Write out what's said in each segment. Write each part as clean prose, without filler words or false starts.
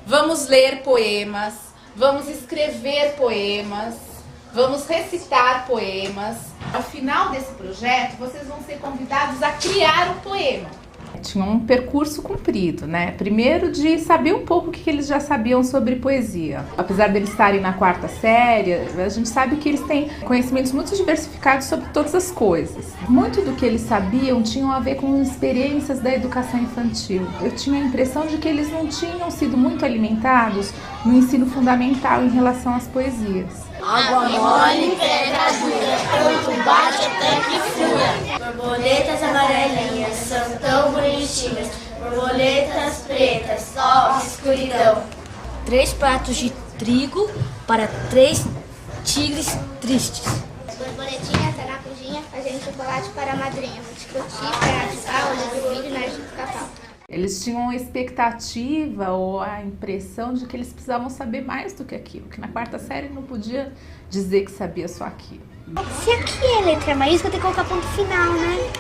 Vamos ler poemas, vamos escrever poemas, vamos recitar poemas. Ao final desse projeto, vocês vão ser convidados a criar um poema. Tinha um percurso cumprido, né? Primeiro de saber um pouco o que eles já sabiam sobre poesia. Apesar deles estarem na 4ª série, a gente sabe que eles têm conhecimentos muito diversificados sobre todas as coisas. Muito do que eles sabiam tinham a ver com experiências da educação infantil. Eu tinha a impressão de que eles não tinham sido muito alimentados no ensino fundamental em relação às poesias. Água mole, pedra dura, tanto bate até que fura. Borboletas amarelinhas são tão bonitinhas, borboletas pretas, sol, escuridão. 3 pratos de trigo para 3 tigres tristes. Borboletinhas na cozinha fazendo chocolate para a madrinha, discutir para atiçar olho do filho na do cacau. Eles tinham a expectativa ou a impressão de que eles precisavam saber mais do que aquilo, que na 4ª série não podia dizer que sabia só aquilo. Se aqui é letra maiúscula, tem que colocar ponto final, né?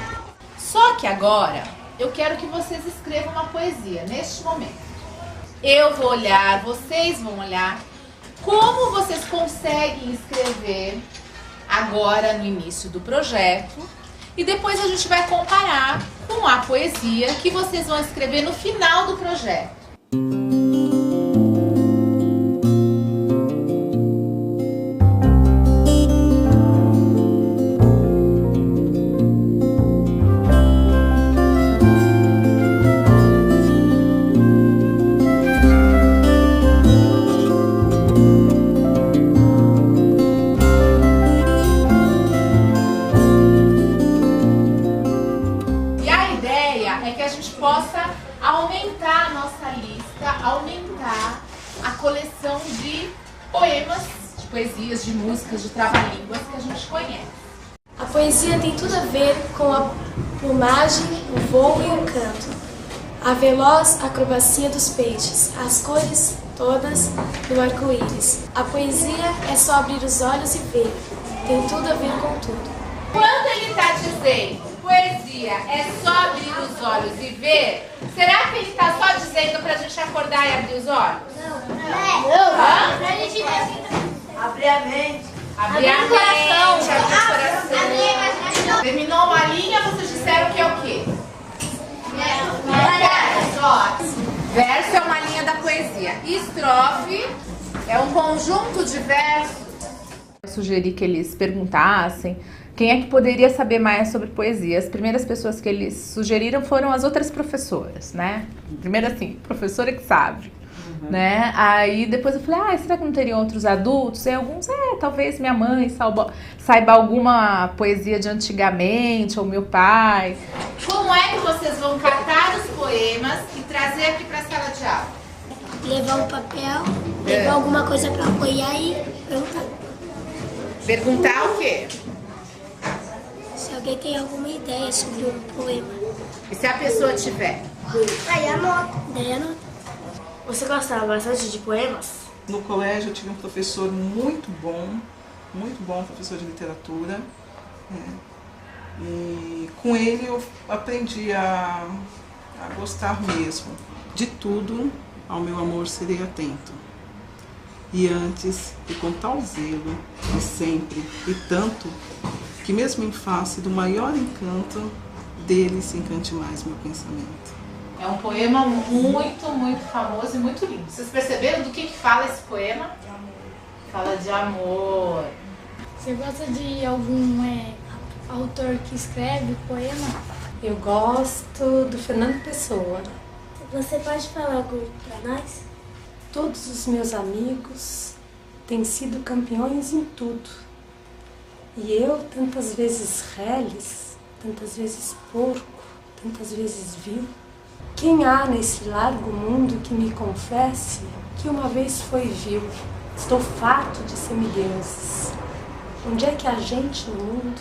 Só que agora eu quero que vocês escrevam uma poesia neste momento. Eu vou olhar, vocês vão olhar como vocês conseguem escrever agora no início do projeto. E depois a gente vai comparar com a poesia que vocês vão escrever no final do projeto. Possa aumentar a nossa lista, aumentar a coleção de poemas, de poesias, de músicas, de trava-línguas que a gente conhece. A poesia tem tudo a ver com a plumagem, o voo e o canto, a veloz acrobacia dos peixes, as cores todas do arco-íris. A poesia é só abrir os olhos e ver, tem tudo a ver com tudo. Quando ele está dizendo poesia é só abrir os olhos e ver, será que ele está só dizendo para a gente acordar e abrir os olhos? Não. Pra gente Abrir a mente. Abrir a mente, abrir o coração. Abrir a imaginação. Terminou uma linha, vocês disseram que é o quê? Verso. Verso é uma linha da poesia. Estrofe é um conjunto de versos. Eu sugeri que eles perguntassem quem é que poderia saber mais sobre poesia. As primeiras pessoas que eles sugeriram foram as outras professoras, né? Primeiro assim, professora que sabe, né? Aí depois eu falei, será que não teriam outros adultos? E alguns, talvez minha mãe saiba alguma poesia de antigamente, ou meu pai. Como é que vocês vão catar os poemas e trazer aqui para a sala de aula? Levar um papel, levar alguma coisa para apoiar e perguntar. Perguntar o quê? Se alguém tem alguma ideia sobre um poema. E se a pessoa tiver? Aí anota. Daí anota. Você gostava bastante de poemas? No colégio eu tive um professor muito bom professor de literatura. E com ele eu aprendi a gostar mesmo. De tudo, ao meu amor serei atento. E antes, e com tal zelo, e sempre, e tanto, que mesmo em face do maior encanto, dele se encante mais meu pensamento. É um poema muito famoso e muito lindo. Vocês perceberam do que fala esse poema? De amor. Fala de amor. Você gosta de algum autor que escreve poema? Eu gosto do Fernando Pessoa. Você pode falar algo para nós? Todos os meus amigos têm sido campeões em tudo. E eu, tantas vezes reles, tantas vezes porco, tantas vezes vil. Quem há nesse largo mundo que me confesse que uma vez foi vil? Estou farto de semideuses. Onde é que há gente no mundo?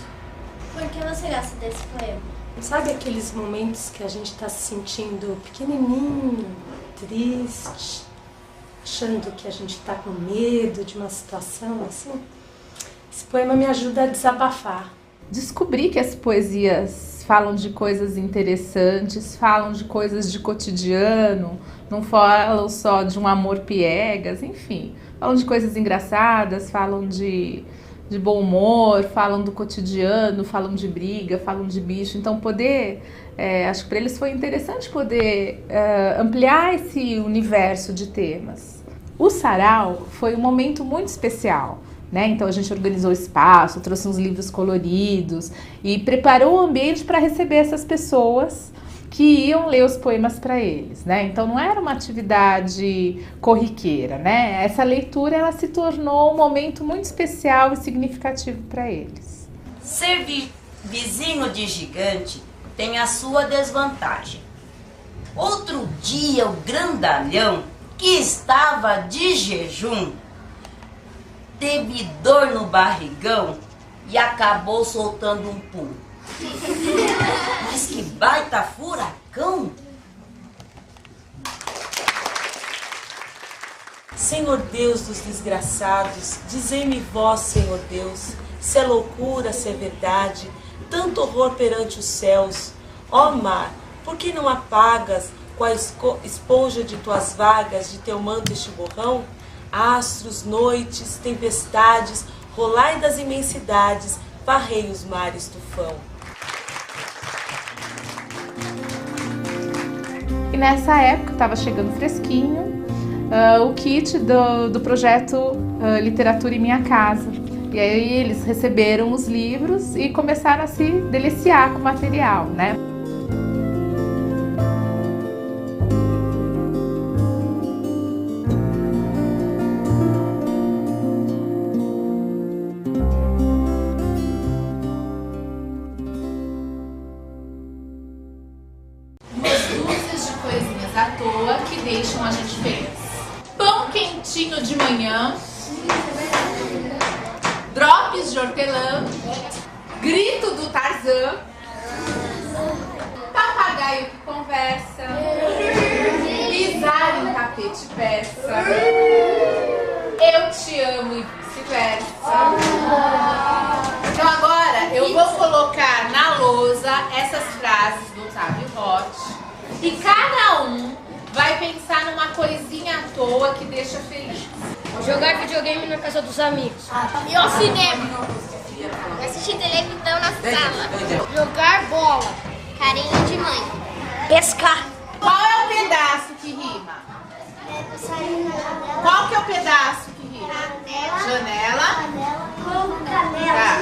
Por que você gosta desse poema? Sabe aqueles momentos que a gente está se sentindo pequenininho, triste, achando que a gente está com medo de uma situação assim? Esse poema me ajuda a desabafar. Descobri que as poesias falam de coisas interessantes, falam de coisas de cotidiano, não falam só de um amor piegas, enfim. Falam de coisas engraçadas, falam de bom humor, falam do cotidiano, falam de briga, falam de bicho. Então acho que para eles foi interessante poder ampliar esse universo de temas. O sarau foi um momento muito especial, né? Então a gente organizou o espaço, trouxe uns livros coloridos e preparou o ambiente para receber essas pessoas que iam ler os poemas para eles, né? Então não era uma atividade corriqueira, né? Essa leitura ela se tornou um momento muito especial e significativo para eles. Ser vizinho de gigante tem a sua desvantagem. Outro dia o grandalhão, que estava de jejum, teve dor no barrigão e acabou soltando um pum. Mas que baita furacão! Senhor Deus dos desgraçados, dizei-me vós, Senhor Deus, se é loucura, se é verdade, tanto horror perante os céus. Ó mar, por que não apagas com a esponja de tuas vagas, de teu manto este borrão? Astros, noites, tempestades, rolai das imensidades, varrei os mares tufão. E nessa época, estava chegando fresquinho, o kit do projeto Literatura em Minha Casa. E aí eles receberam os livros e começaram a se deliciar com o material, né? À toa que deixam a gente feliz. Pão quentinho de manhã, drops de hortelã, grito do Tarzan, papagaio que conversa, pisar em tapete persa, eu te amo e vice-versa. Então agora eu vou colocar na lousa essas frases do Otávio Roth. E cada um vai pensar numa coisinha à toa que deixa feliz. Jogar videogame na casa dos amigos. E ao cinema. Assistir televisão na sala. Jogar bola. Carinho de mãe. Pescar. Qual é o pedaço que rima? Qual que é o pedaço que rima? Janela. Tá.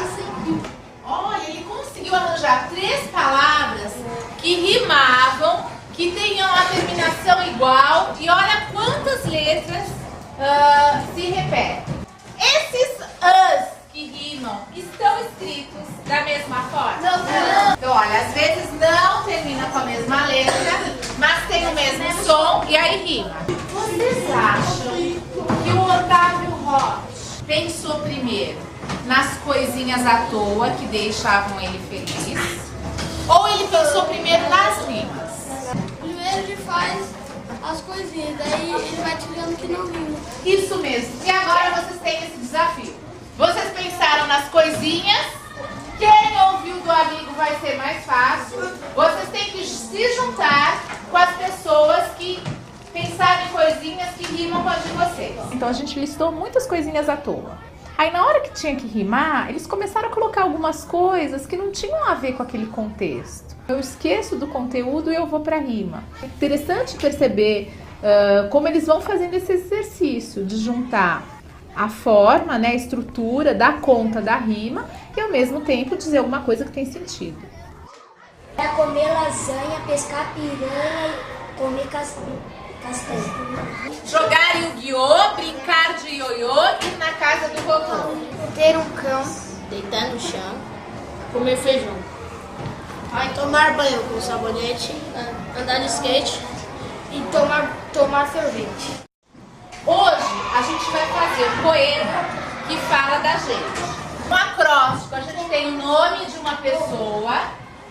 Olha, ele conseguiu arranjar 3 palavras que rimavam, que tenham a terminação igual, e olha quantas letras se repetem. Esses as que rimam estão escritos da mesma forma? Não. Então, olha, às vezes não termina com a mesma letra, mas tem o mesmo som e aí rima. Vocês acham que o Otávio Roth pensou primeiro nas coisinhas à toa que deixavam ele feliz? Ou ele pensou primeiro nas rimas? Primeiro ele faz as coisinhas, daí ele vai tirando que não rima. Isso mesmo. E agora vocês têm esse desafio. Vocês pensaram nas coisinhas. Quem ouviu do amigo vai ser mais fácil. Vocês têm que se juntar com as pessoas que pensaram em coisinhas que rimam com as de vocês. Então a gente listou muitas coisinhas à toa. Aí na hora que tinha que rimar, eles começaram a colocar algumas coisas que não tinham a ver com aquele contexto. Eu esqueço do conteúdo e eu vou para a rima. É interessante perceber como eles vão fazendo esse exercício de juntar a forma, né, a estrutura, dar conta da rima e ao mesmo tempo dizer alguma coisa que tem sentido. É comer lasanha, pescar piranha e comer castanha. Jogar Yu-Gi-Oh!, brincar de ioiô e ir na casa do vovô. Ter um cão. Deitar no chão. Comer feijão. Aí tomar banho com sabonete. Andar de skate. E tomar sorvete. Hoje a gente vai fazer um poema que fala da gente. No acróstico, a gente tem o nome de uma pessoa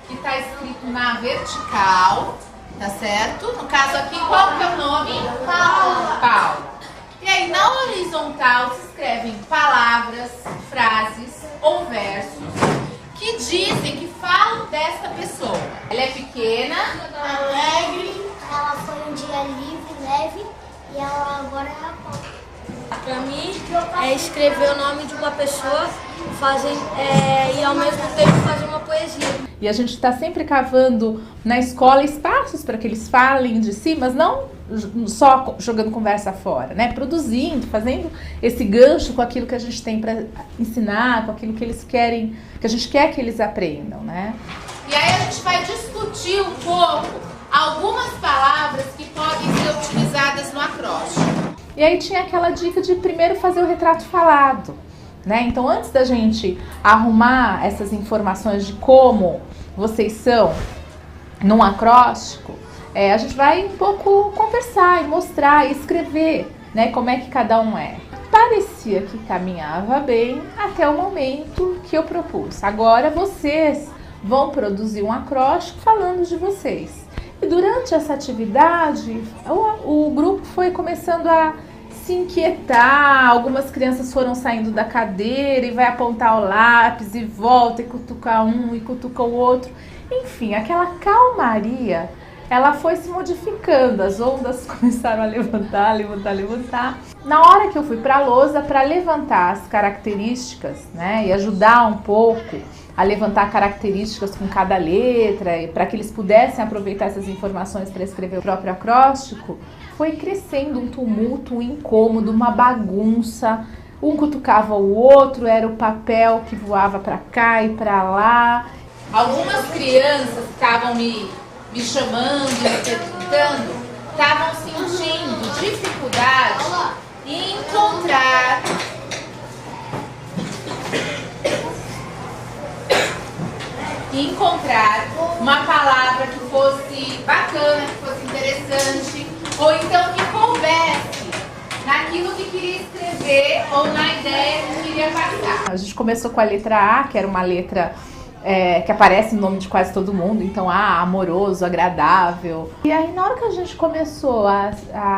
que está escrito na vertical, tá certo? No caso aqui, qual que é o nome? Paula. Paula. E aí, na horizontal, se escrevem palavras, frases ou versos que dizem, que falam desta pessoa. Ela é pequena, Alegre, ela foi um dia livre, leve, e ela agora é a Paula. Pra mim, é escrever o nome de uma pessoa e ao mesmo tempo fazer uma poesia. E a gente está sempre cavando na escola espaços para que eles falem de si, mas não só jogando conversa fora, né? Produzindo, fazendo esse gancho com aquilo que a gente tem para ensinar, com aquilo que eles querem, que a gente quer que eles aprendam, né? E aí a gente vai discutir um pouco algumas palavras que podem ser utilizadas no acróstico. E aí tinha aquela dica de primeiro fazer o retrato falado, né? Então, antes da gente arrumar essas informações de como vocês são num acróstico, a gente vai um pouco conversar e mostrar e escrever, né, como é que cada um é. Parecia que caminhava bem até o momento que eu propus. Agora vocês vão produzir um acróstico falando de vocês. E durante essa atividade, o grupo foi começando a se inquietar, algumas crianças foram saindo da cadeira e vai apontar o lápis e volta e cutuca um e cutuca o outro. Enfim, aquela calmaria, ela foi se modificando, as ondas começaram a levantar. Na hora que eu fui para a lousa para levantar as características, né, e ajudar um pouco a levantar características com cada letra, para que eles pudessem aproveitar essas informações para escrever o próprio acróstico, foi crescendo um tumulto, um incômodo, uma bagunça. Um cutucava o outro, era o papel que voava para cá e para lá. Algumas crianças que estavam me chamando, me perguntando, estavam sentindo dificuldade em encontrar uma palavra que fosse bacana, que fosse interessante, ou então que coubesse naquilo que queria escrever ou na ideia que queria passar. A gente começou com a letra A, que era uma letra que aparece no nome de quase todo mundo, então amoroso, agradável. E aí na hora que a gente começou a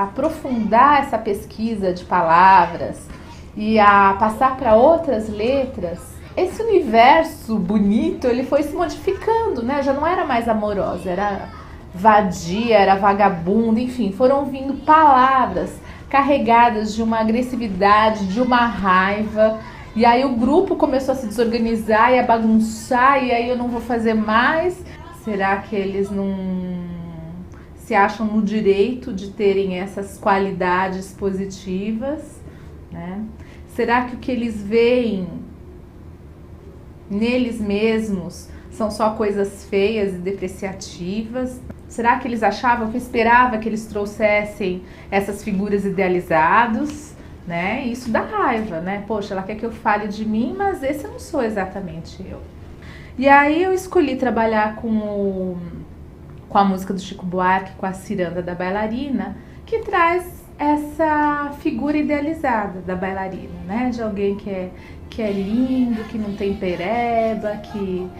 aprofundar essa pesquisa de palavras e a passar para outras letras, esse universo bonito, ele foi se modificando, né? Já não era mais amorosa, era vadia, era vagabunda, enfim, foram vindo palavras carregadas de uma agressividade, de uma raiva. E aí o grupo começou a se desorganizar e a bagunçar, e aí eu não vou fazer mais. Será que eles não se acham no direito de terem essas qualidades positivas, né? Será que o que eles veem neles mesmos são só coisas feias e depreciativas? Será que eles achavam, que eu esperava que eles trouxessem essas figuras idealizadas, né? Isso dá raiva, né? Poxa, ela quer que eu fale de mim, mas esse não sou exatamente eu. E aí eu escolhi trabalhar com a música do Chico Buarque, com a Ciranda da Bailarina, que traz essa figura idealizada da bailarina, né? De alguém que é lindo, que não tem pereba, que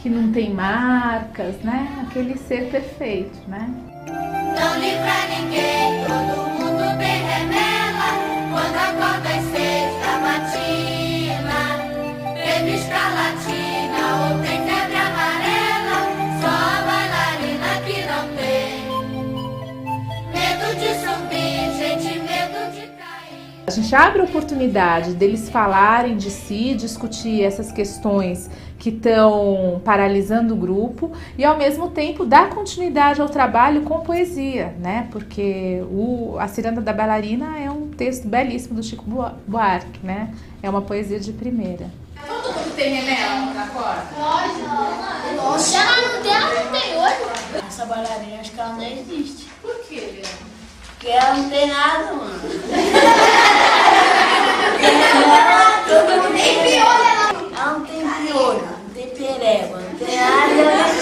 não tem marcas, né? Aquele ser perfeito, né? Não livra ninguém, todo mundo bem remela, quando acorda às 6 da matina, bebe escarlatina ou tem febre amarela, só a bailarina que não tem medo de subir, gente, medo de cair. A gente abre a oportunidade deles falarem de si, discutir essas questões que estão paralisando o grupo e ao mesmo tempo dar continuidade ao trabalho com poesia, né? Porque a Ciranda da Bailarina é um texto belíssimo do Chico Buarque, né? É uma poesia de primeira. Todo mundo tem remela na corda? Nossa, se ela não tem olho. Essa bailarina, acho que ela não existe. Por quê, Leandro? Porque ela não tem nada, mano. Todo mundo tem piolho. Ela não tem piolho, não tem pereba, não tem nada.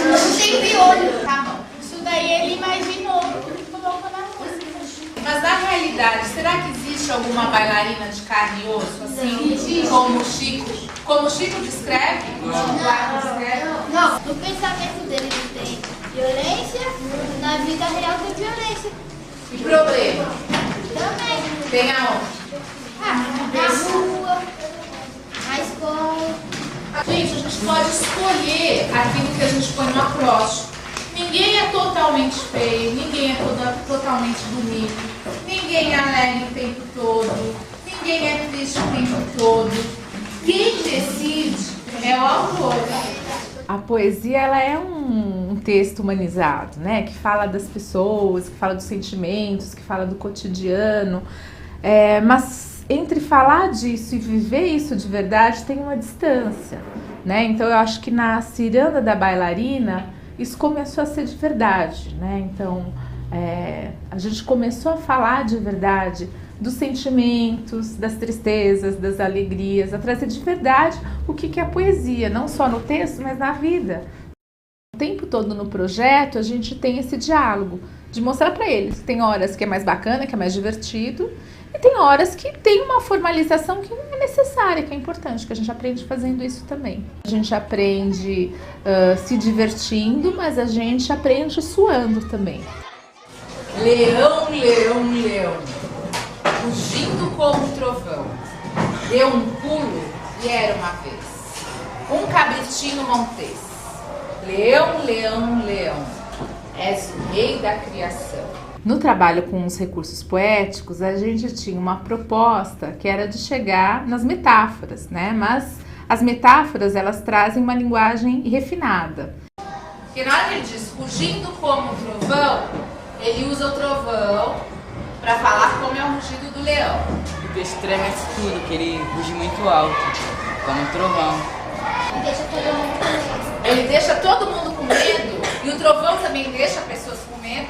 Não tem piolho. Tá bom. Isso daí ele imaginou, colocou na música. Mas na realidade, será que existe alguma bailarina de carne e osso, assim, como o Chico Como o Chico descreve? Não. No pensamento dele tem violência, na vida real tem violência. E problema? Também. Tem aonde? Na rua, na escola. Gente, a gente pode escolher aquilo que a gente põe no acróstico. Ninguém é totalmente feio, ninguém é totalmente bonito, ninguém é alegre o tempo todo, ninguém é triste o tempo todo. Quem decide é o autor. A poesia, ela é um texto humanizado, né? Que fala das pessoas, que fala dos sentimentos, que fala do cotidiano. Mas entre falar disso e viver isso de verdade tem uma distância, né? Então eu acho que na Ciranda da Bailarina isso começou a ser de verdade, né? Então a gente começou a falar de verdade dos sentimentos, das tristezas, das alegrias, a trazer de verdade o que é a poesia, não só no texto, mas na vida. O tempo todo no projeto a gente tem esse diálogo de mostrar para eles que tem horas que é mais bacana, que é mais divertido, e tem horas que tem uma formalização que não é necessária, que é importante, que a gente aprende fazendo isso também. A gente aprende se divertindo, mas a gente aprende suando também. Leão, leão, leão, fugindo como um trovão, deu um pulo e era uma vez um cabritinho montês. Leão, leão, leão, és o rei da criação. No trabalho com os recursos poéticos, a gente tinha uma proposta que era de chegar nas metáforas, né? Mas as metáforas, elas trazem uma linguagem refinada. Porque na hora que ele diz fugindo como um trovão, ele usa o trovão para falar como é o rugido do leão. O texto treme tudo, que ele ruge muito alto, como um trovão. Ele deixa todo mundo com medo, e o trovão também deixa pessoas com medo.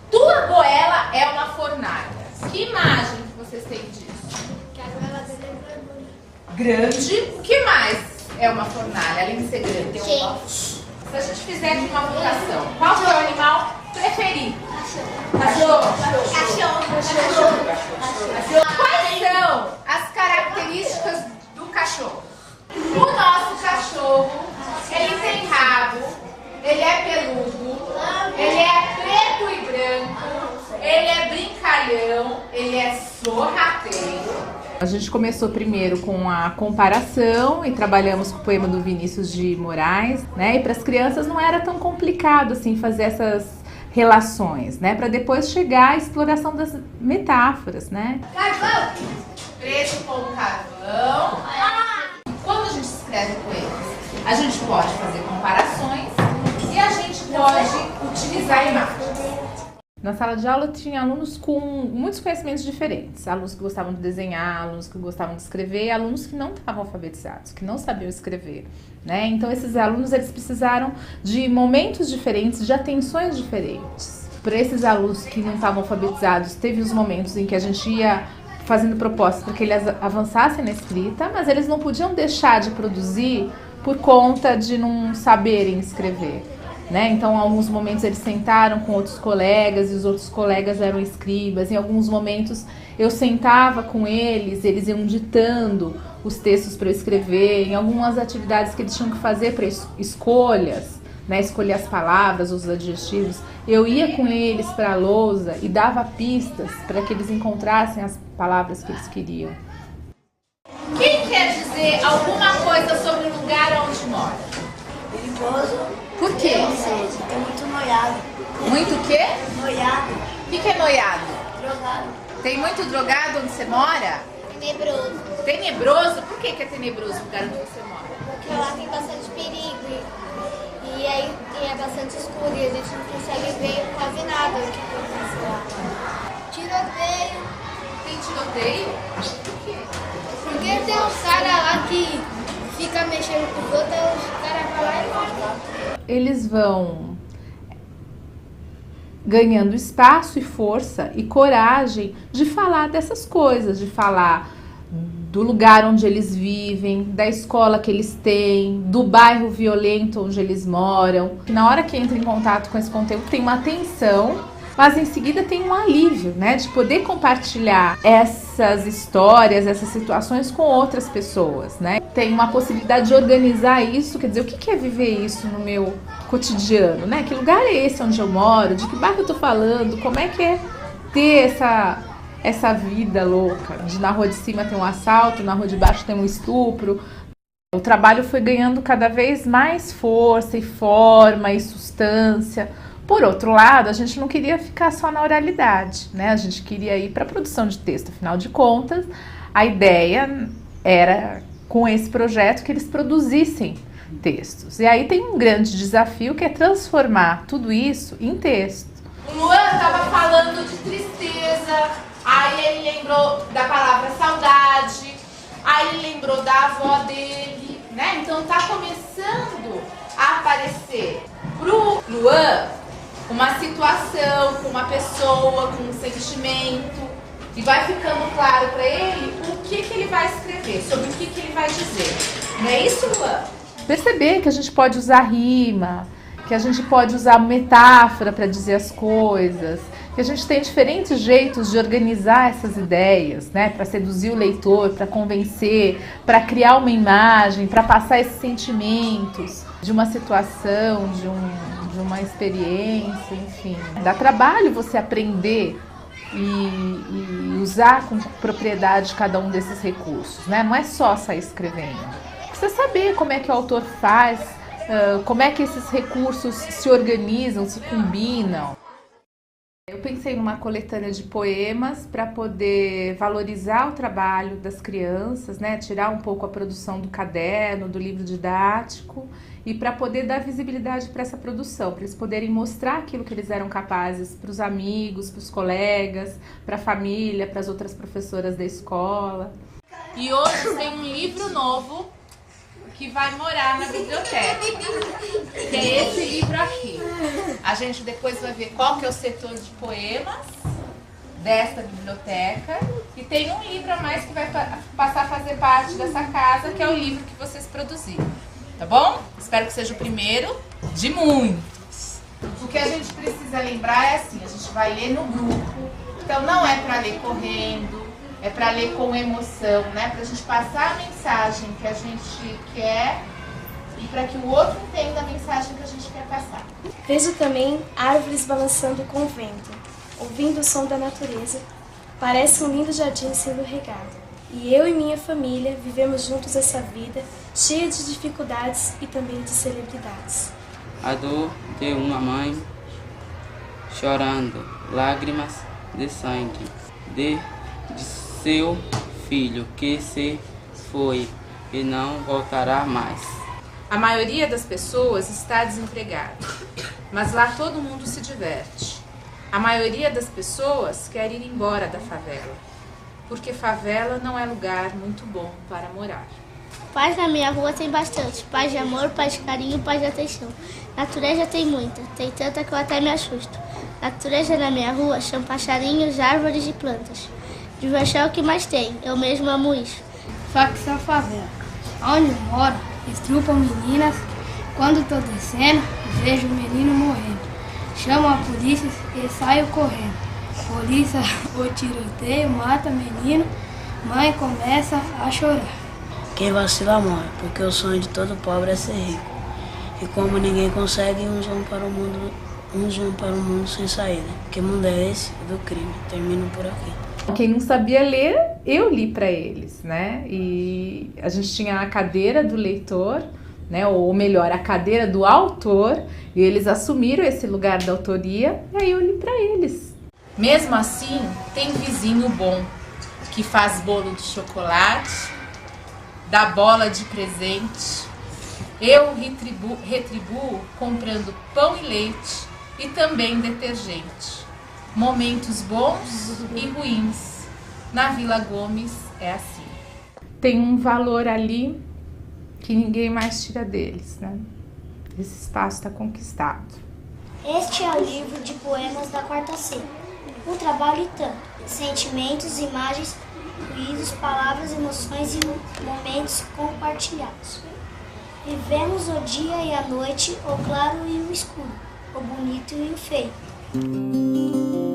Tua goela é uma fornalha. Que imagem que vocês têm disso? Que a goela dele é grande. O que mais é uma fornalha, além de ser grande? quente. Se a gente fizer aqui uma votação, qual é o animal preferido? Cachorro. Quais são as características do cachorro? O nosso cachorro, ele tem rabo, ele é peludo, ele é preto e branco, ele é brincalhão, ele é sorrateiro. A gente começou primeiro com a comparação e trabalhamos com o poema do Vinícius de Moraes, né? E para as crianças não era tão complicado assim fazer essas relações, né? Para depois chegar à exploração das metáforas, né? Carvão! Preto com carvão. Quando a gente escreve poemas, a gente pode fazer comparações e a gente pode utilizar imagens. Na sala de aula tinha alunos com muitos conhecimentos diferentes. Alunos que gostavam de desenhar, alunos que gostavam de escrever, e alunos que não estavam alfabetizados, que não sabiam escrever, né? Então esses alunos, eles precisaram de momentos diferentes, de atenções diferentes. Para esses alunos que não estavam alfabetizados, teve os momentos em que a gente ia fazendo propostas para que eles avançassem na escrita, mas eles não podiam deixar de produzir por conta de não saberem escrever, né? Então, em alguns momentos eles sentaram com outros colegas e os outros colegas eram escribas. Em alguns momentos eu sentava com eles, eles iam ditando os textos para eu escrever. Em algumas atividades que eles tinham que fazer para escolhas, né? Escolher as palavras, os adjetivos, eu ia com eles para a lousa e dava pistas para que eles encontrassem as palavras que eles queriam. Quem quer dizer alguma coisa sobre o lugar onde mora? Perigoso. Por quê? Tem muito noiado. Muito o quê? Noiado. O que é noiado? Drogado. Tem muito drogado onde você mora? Tenebroso. Tenebroso? Por que é tenebroso o lugar onde você mora? Porque lá tem bastante perigo. E aí é bastante escuro e a gente não consegue ver quase nada o que acontece lá. Tiroteio. Tem tiroteio? Por quê? Porque tem uns caras lá que fica mexendo com os outros, os caras vão lá e matam. Eles vão ganhando espaço e força e coragem de falar dessas coisas, de falar do lugar onde eles vivem, da escola que eles têm, do bairro violento onde eles moram. Na hora que entra em contato com esse conteúdo, tem uma tensão mas em seguida tem um alívio, né, de poder compartilhar essas histórias, essas situações com outras pessoas, né? Tem uma possibilidade de organizar isso, quer dizer, o que é viver isso no meu cotidiano, né? Que lugar é esse onde eu moro? De que bairro eu tô falando? Como é que é ter essa vida louca? De na rua de cima tem um assalto, na rua de baixo tem um estupro. O trabalho foi ganhando cada vez mais força e forma e substância. Por outro lado, a gente não queria ficar só na oralidade, né? A gente queria ir para a produção de texto. Afinal de contas, a ideia era, com esse projeto, que eles produzissem textos. E aí tem um grande desafio, que é transformar tudo isso em texto. O Luan estava falando de tristeza, aí ele lembrou da palavra saudade, aí ele lembrou da avó dele, né? Então tá começando a aparecer pro Luan uma situação, com uma pessoa, com um sentimento, e vai ficando claro para ele o que ele vai escrever, sobre o que ele vai dizer. Não é isso, Luan? Perceber que a gente pode usar rima, que a gente pode usar metáfora para dizer as coisas, que a gente tem diferentes jeitos de organizar essas ideias, né, para seduzir o leitor, para convencer, para criar uma imagem, para passar esses sentimentos de uma situação, de uma experiência, enfim. Dá trabalho você aprender e usar com propriedade cada um desses recursos, né? Não é só sair escrevendo. Precisa saber como é que o autor faz, como é que esses recursos se organizam, se combinam. Eu pensei numa coletânea de poemas para poder valorizar o trabalho das crianças, né? Tirar um pouco a produção do caderno, do livro didático, e para poder dar visibilidade para essa produção, para eles poderem mostrar aquilo que eles eram capazes para os amigos, para os colegas, para a família, para as outras professoras da escola. E hoje tem um livro novo que vai morar na biblioteca, que é esse livro aqui. A gente depois vai ver qual que é o setor de poemas desta biblioteca, e tem um livro a mais que vai passar a fazer parte dessa casa, que é o livro que vocês produziram, tá bom? Espero que seja o primeiro de muitos. O que a gente precisa lembrar é assim, a gente vai ler no grupo, então não é para ler correndo, é para ler com emoção, né? Para a gente passar a mensagem que a gente quer e para que o outro entenda a mensagem que a gente quer passar. Vejo também árvores balançando com o vento, ouvindo o som da natureza. Parece um lindo jardim sendo regado. E eu e minha família vivemos juntos essa vida cheia de dificuldades e também de celebridades. A dor de uma mãe chorando, lágrimas de sangue, de seu filho que se foi e não voltará mais. A maioria das pessoas está desempregada, mas lá todo mundo se diverte. A maioria das pessoas quer ir embora da favela, porque favela não é lugar muito bom para morar. Paz na minha rua tem bastante, paz de amor, paz de carinho, paz de atenção. Natureza tem muita, tem tanta que eu até me assusto. Natureza na minha rua são passarinhos, árvores e plantas. Diversão é o que mais tem, eu mesmo amo isso. Facção favela, onde moro, estrupam meninas. Quando tô descendo, vejo o menino morrendo. Chamo a polícia e saio correndo. Polícia, o tiroteio, mata menino. Mãe começa a chorar. Quem vacila morre, porque o sonho de todo pobre é ser rico. E como ninguém consegue, uns vão para o mundo sem saída. Que mundo é esse? Do crime. Termino por aqui. Quem não sabia ler, eu li para eles, né? E a gente tinha a cadeira do leitor, né? Ou melhor, a cadeira do autor, e eles assumiram esse lugar da autoria, e aí eu li para eles. Mesmo assim, tem vizinho bom, que faz bolo de chocolate, dá bola de presente. Eu retribuo comprando pão e leite e também detergente. Momentos bons e ruins. Na Vila Gomes é assim. Tem um valor ali que ninguém mais tira deles, né? Esse espaço está conquistado. Este é o livro de poemas da quarta C. Um trabalho e tanto. Sentimentos, imagens, ruídos, palavras, emoções e momentos compartilhados. Vivemos o dia e a noite, o claro e o escuro, o bonito e o feio. Música